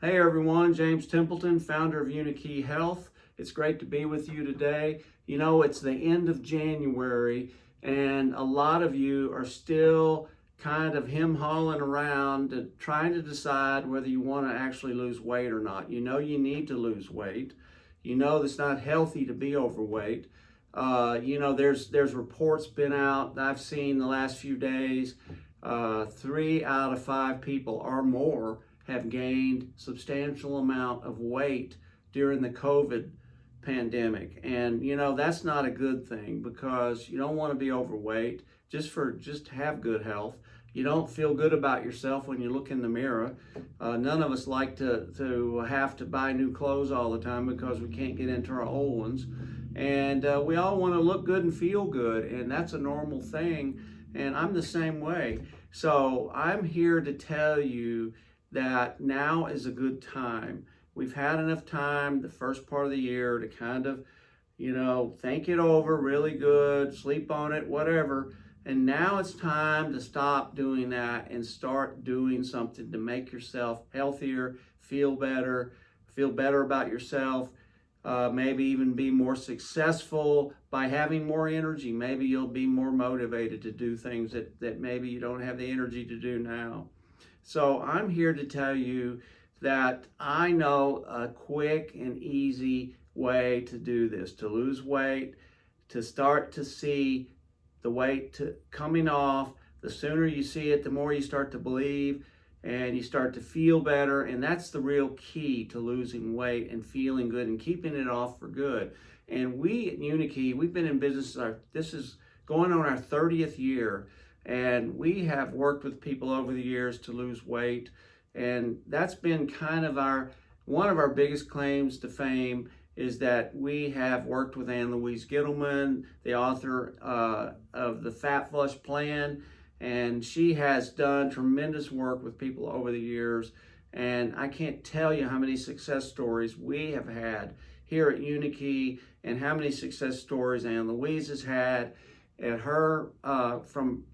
Hey everyone, James Templeton, founder of Unikey Health. It's great to be with you today. You know, it's the end of January, and a lot of you are still kind of hem-hawing around trying to decide whether you want to actually lose weight or not. You know you need to lose weight. You know it's not healthy to be overweight. There's reports been out that I've seen the last few days. 3 out of 5 people or more have gained substantial amount of weight during the COVID pandemic. And that's not a good thing, because you don't want to be overweight just to have good health. You don't feel good about yourself when you look in the mirror. None of us like to have to buy new clothes all the time because we can't get into our old ones. And we all want to look good and feel good, and that's a normal thing. And I'm the same way. So I'm here to tell you that now is a good time. We've had enough time the first part of the year to kind of, think it over really good, sleep on it, whatever. And now it's time to stop doing that and start doing something to make yourself healthier, feel better about yourself. Maybe even be more successful by having more energy. Maybe you'll be more motivated to do things that maybe you don't have the energy to do now. So I'm here to tell you that I know a quick and easy way to do this, to lose weight, to start to see the weight coming off. The sooner you see it, the more you start to believe and you start to feel better. And that's the real key to losing weight and feeling good and keeping it off for good. And we at Unikey, we've been in business, this is going on our 30th year. And we have worked with people over the years to lose weight. And that's been kind of one of our biggest claims to fame, is that we have worked with Ann Louise Gittleman, the author of the Fat Flush Plan. And she has done tremendous work with people over the years. And I can't tell you how many success stories we have had here at Unikey, and how many success stories Ann Louise has had at her from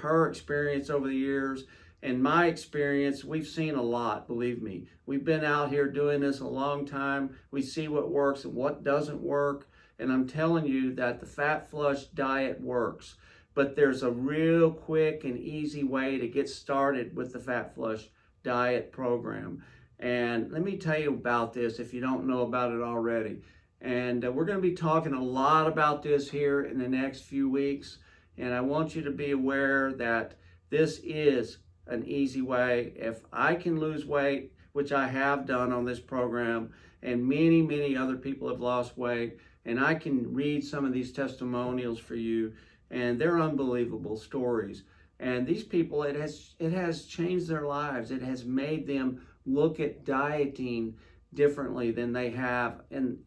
her experience over the years. And my experience, we've seen a lot, believe me. We've been out here doing this a long time. We see what works and what doesn't work. And I'm telling you that the Fat Flush diet works. But there's a real quick and easy way to get started with the Fat Flush diet program. And let me tell you about this if you don't know about it already. And we're going to be talking a lot about this here in the next few weeks. And I want you to be aware that this is an easy way. If I can lose weight, which I have done on this program, and many, many other people have lost weight, and I can read some of these testimonials for you, and they're unbelievable stories. And these people, it has changed their lives. It has made them look at dieting differently than they have. And,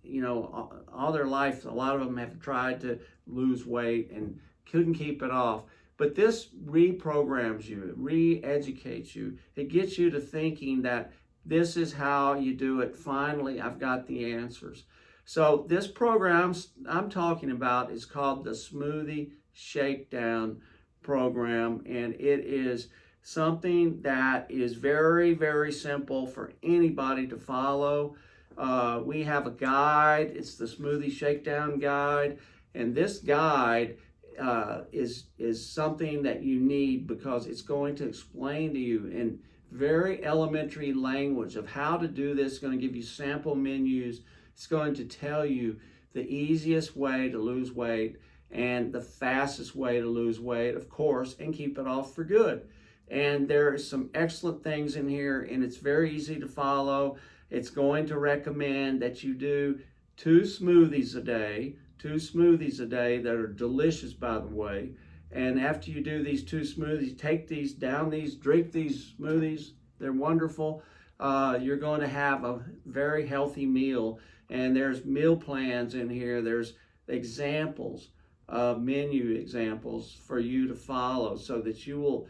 all their life, a lot of them have tried to lose weight and couldn't keep it off. But this reprograms you, it re-educates you. It gets you to thinking that this is how you do it. Finally, I've got the answers. So this program I'm talking about is called the Smoothie Shakedown program, and it is something that is very, very simple for anybody to follow. We have a guide. It's the Smoothie Shakedown guide, and this guide is something that you need, because it's going to explain to you in very elementary language of how to do this. It's going to give you sample menus. It's going to tell you the easiest way to lose weight and the fastest way to lose weight, of course, and keep it off for good. And there are some excellent things in here, and it's very easy to follow. It's going to recommend that you do 2 smoothies a day that are delicious, by the way. And after you do these 2 smoothies, drink these smoothies. They're wonderful. You're going to have a very healthy meal. And there's meal plans in here. There's examples, menu examples for you to follow, so that you will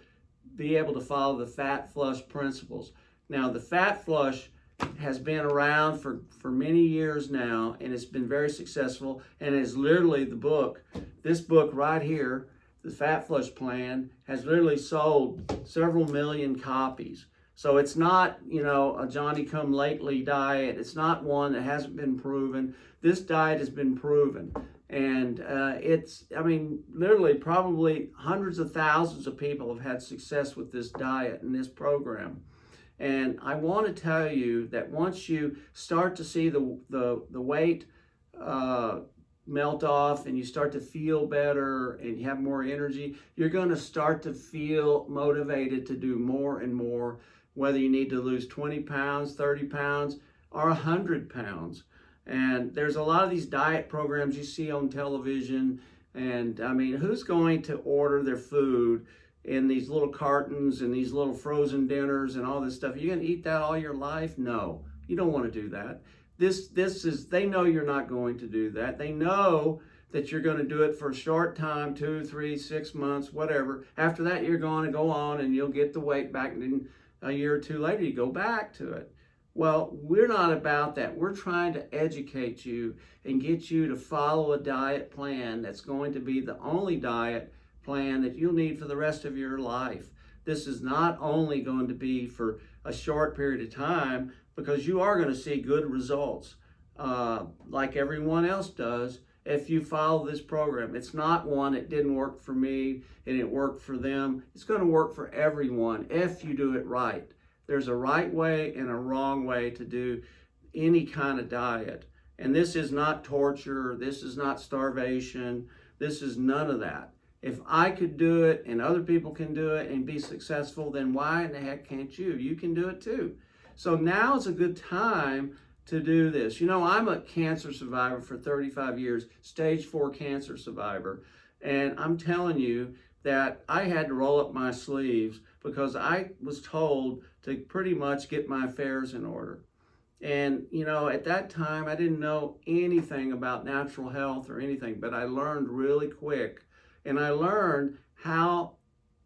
be able to follow the Fat Flush principles. Now, the Fat Flush has been around for many years now, and it's been very successful, and is literally this book right here, the Fat Flush Plan, has literally sold several million copies. So it's not, a Johnny-come-lately diet. It's not one that hasn't been proven. This diet has been proven. And literally probably hundreds of thousands of people have had success with this diet and this program. And I want to tell you that once you start to see the weight melt off and you start to feel better and you have more energy, you're going to start to feel motivated to do more and more, whether you need to lose 20 pounds, 30 pounds, or 100 pounds. And there's a lot of these diet programs you see on television. And who's going to order their food in these little cartons and these little frozen dinners and all this stuff? You're going to eat that all your life? No, you don't want to do that. They know you're not going to do that. They know that you're going to do it for a short time, 2, 3, 6 months, whatever. After that, you're going to go on and you'll get the weight back. And then a year or two later, you go back to it. Well, we're not about that. We're trying to educate you and get you to follow a diet plan that's going to be the only diet plan that you'll need for the rest of your life. This is not only going to be for a short period of time, because you are going to see good results like everyone else does if you follow this program. It's not one that didn't work for me and it worked for them. It's going to work for everyone if you do it right. There's a right way and a wrong way to do any kind of diet. And this is not torture. This is not starvation. This is none of that. If I could do it and other people can do it and be successful, then why in the heck can't you? You can do it too. So now is a good time to do this. I'm a cancer survivor for 35 years, stage 4 cancer survivor. And I'm telling you that I had to roll up my sleeves because I was told to pretty much get my affairs in order. And, at that time, I didn't know anything about natural health or anything, but I learned really quick. And I learned how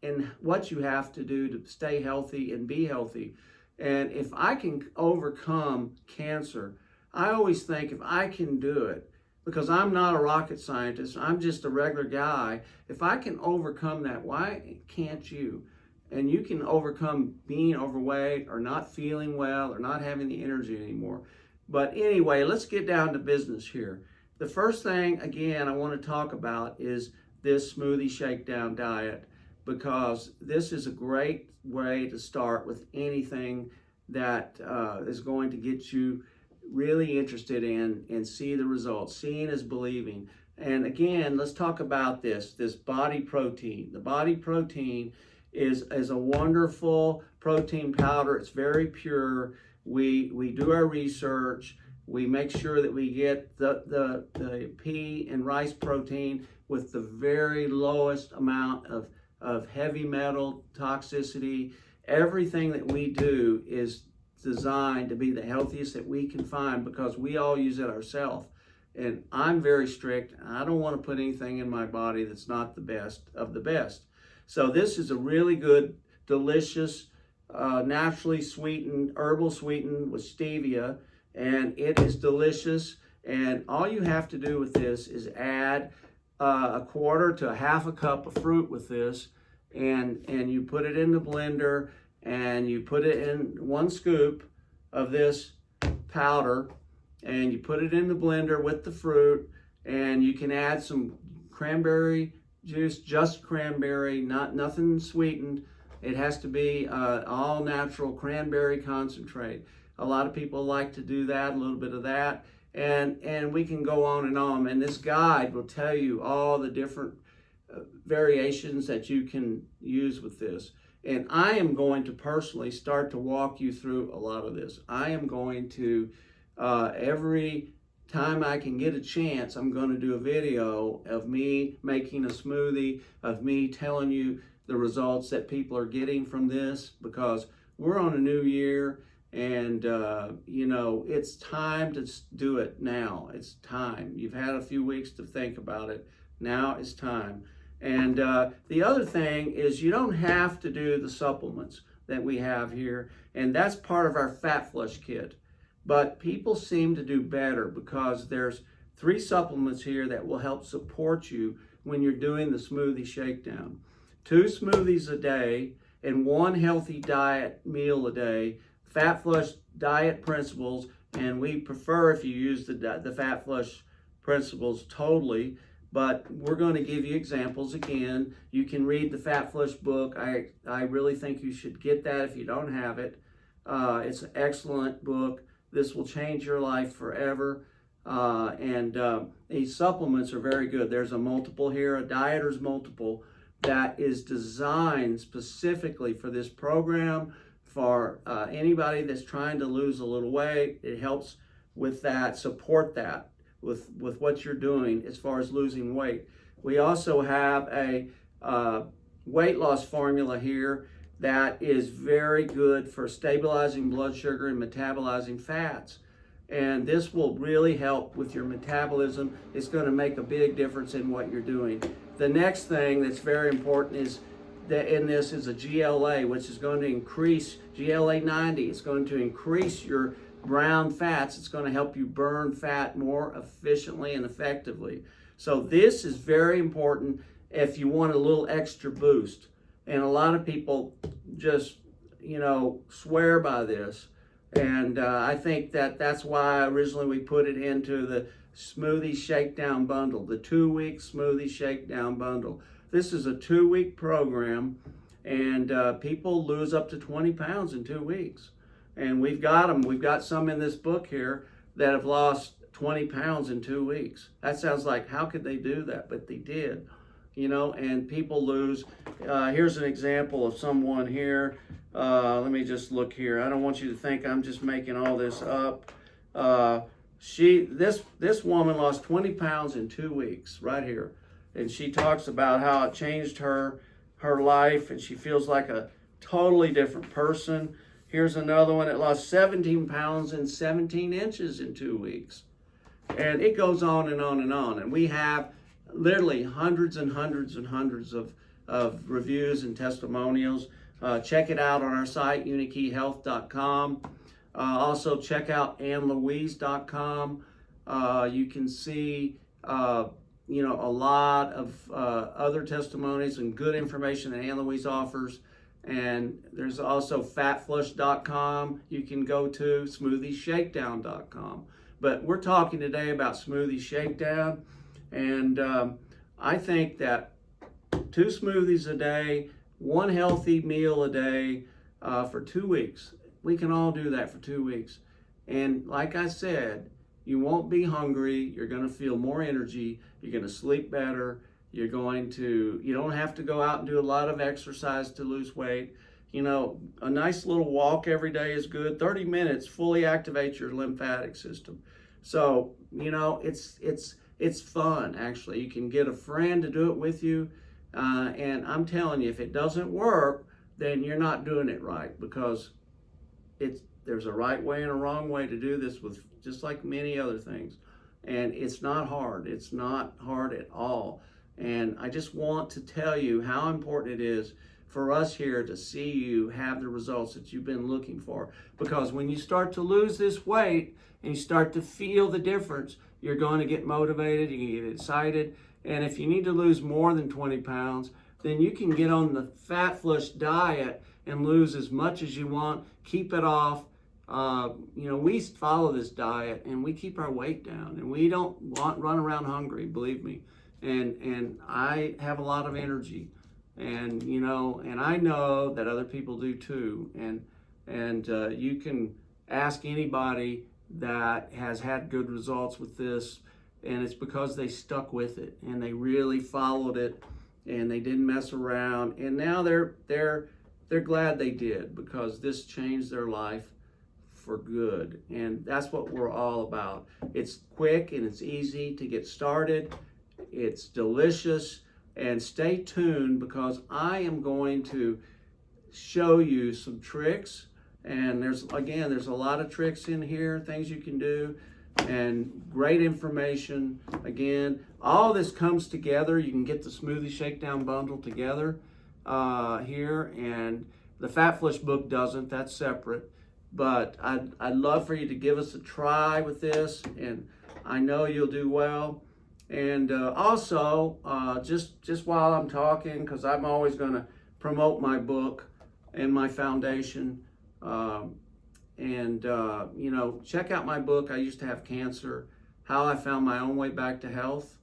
and what you have to do to stay healthy and be healthy. And if I can overcome cancer, I always think if I can do it, because I'm not a rocket scientist, I'm just a regular guy. If I can overcome that, why can't you? And you can overcome being overweight or not feeling well or not having the energy anymore. But anyway, let's get down to business here. The first thing, again, I want to talk about is this Smoothie Shakedown diet, because this is a great way to start with anything that is going to get you really interested in and see the results. Seeing is believing. And again, let's talk about this body protein. The body protein is a wonderful protein powder. It's very pure. We do our research. We make sure that we get the pea and rice protein with the very lowest amount of heavy metal toxicity. Everything that we do is designed to be the healthiest that we can find because we all use it ourselves. And I'm very strict. I don't want to put anything in my body that's not the best of the best. So this is a really good, delicious, naturally sweetened, herbal sweetened with stevia, and it is delicious. And all you have to do with this is add a quarter to a half a cup of fruit with this, and you put it in the blender, and you put it in 1 scoop of this powder, and you put it in the blender with the fruit, and you can add some cranberry juice, just cranberry, nothing sweetened. It has to be all natural cranberry concentrate. A lot of people like to do that, a little bit of that, and we can go on and on. And this guide will tell you all the different variations that you can use with this. And I am going to personally start to walk you through a lot of this. I am going to, every time I can get a chance, I'm going to do a video of me making a smoothie, of me telling you the results that people are getting from this, because we're on a new year, and it's time to do it now. It's time. You've had a few weeks to think about it. Now it's time. And the other thing is, you don't have to do the supplements that we have here, and that's part of our Fat Flush Kit. But people seem to do better because there's 3 supplements here that will help support you when you're doing the Smoothie Shakedown. 2 smoothies a day, and one healthy diet meal a day, fat flush diet principles, and we prefer if you use the fat flush principles totally, but we're going to give you examples again. You can read the Fat Flush book. I really think you should get that if you don't have it. It's an excellent book. This will change your life forever. These supplements are very good. There's a multiple here, a dieter's multiple, that is designed specifically for this program, for anybody that's trying to lose a little weight. It helps with that, support that with what you're doing as far as losing weight. We also have a weight loss formula here that is very good for stabilizing blood sugar and metabolizing fats. And this will really help with your metabolism. It's going to make a big difference in what you're doing. The next thing that's very important is that in this is a GLA, which is going to increase GLA 90. It's going to increase your brown fats. It's going to help you burn fat more efficiently and effectively. So this is very important if you want a little extra boost. And a lot of people just, swear by this. And I think that's why originally we put it into the Smoothie Shakedown bundle, the 2-week Smoothie Shakedown bundle. This is a 2-week program, and people lose up to 20 pounds in 2 weeks. And we've got them. We've got some in this book here that have lost 20 pounds in 2 weeks. That sounds like, how could they do that? But they did, and people lose. Here's an example of someone here. Let me just look here. I don't want you to think I'm just making all this up. This woman lost 20 pounds in 2 weeks right here. And she talks about how it changed her life, and she feels like a totally different person. Here's another one that lost 17 pounds and 17 inches in 2 weeks. And it goes on and on and on. And we have literally hundreds and hundreds and hundreds of reviews and testimonials. Check it out on our site, unikeyhealth.com. Also check out AnnLouise.com. You can see a lot of other testimonies and good information that Ann Louise offers. And there's also fatflush.com you can go to, smoothieshakedown.com. But we're talking today about Smoothie Shakedown. And I think that 2 smoothies a day, 1 healthy meal a day for 2 weeks. We can all do that for 2 weeks. And like I said, you won't be hungry. You're going to feel more energy. You're going to sleep better. You don't have to go out and do a lot of exercise to lose weight. A nice little walk every day is good. 30 minutes fully activates your lymphatic system. So, it's fun, actually. You can get a friend to do it with you. And I'm telling you, if it doesn't work, then you're not doing it right, because there's a right way and a wrong way to do this, with just like many other things. And it's not hard. It's not hard at all. And I just want to tell you how important it is for us here to see you have the results that you've been looking for. Because when you start to lose this weight and you start to feel the difference, you're going to get motivated, you can get excited. And if you need to lose more than 20 pounds, then you can get on the Fat Flush diet and lose as much as you want, keep it off. We follow this diet and we keep our weight down, and we don't run around hungry, believe me. And I have a lot of energy, and I know that other people do too. And you can ask anybody that has had good results with this, and it's because they stuck with it and they really followed it and they didn't mess around. And now they're glad they did, because this changed their life for good. And that's what we're all about. It's quick and it's easy to get started. It's delicious. And stay tuned, because I am going to show you some tricks. And there's a lot of tricks in here, things you can do, and great information. Again, all this comes together. You can get the Smoothie Shakedown bundle together here, and the Fat Flush book doesn't. That's separate. But I'd love for you to give us a try with this, and I know you'll do well. And also, just while I'm talking, because I'm always going to promote my book, and my foundation. Check out my book, I Used to Have Cancer, How I Found My Own Way Back to Health.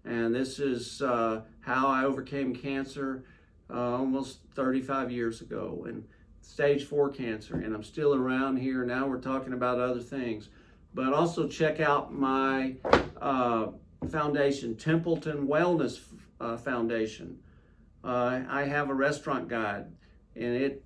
And this is how I overcame cancer almost 35 years ago, and stage 4 cancer, and I'm still around here. Now we're talking about other things. But also check out my foundation, Templeton Wellness Foundation. I have a restaurant guide, and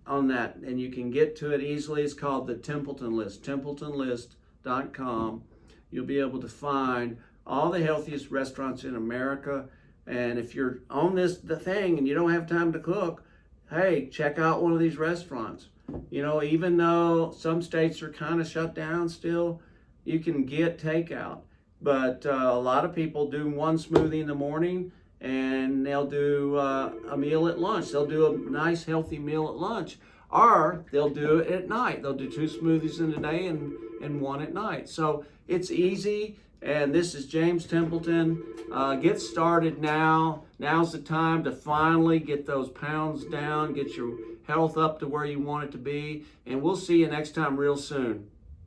and you can get to it easily. It's called the Templeton List, templetonlist.com. You'll be able to find all the healthiest restaurants in America. And if you're on the thing and you don't have time to cook, hey, check out one of these restaurants. Even though some states are kind of shut down still, you can get takeout. But a lot of people do one smoothie in the morning, and they'll do a meal at lunch. They'll do a nice healthy meal at lunch, or they'll do it at night. They'll do 2 smoothies in a day and one at night. So it's easy. And this is James Templeton. Get started now. Now's the time to finally get those pounds down, get your health up to where you want it to be. And we'll see you next time real soon.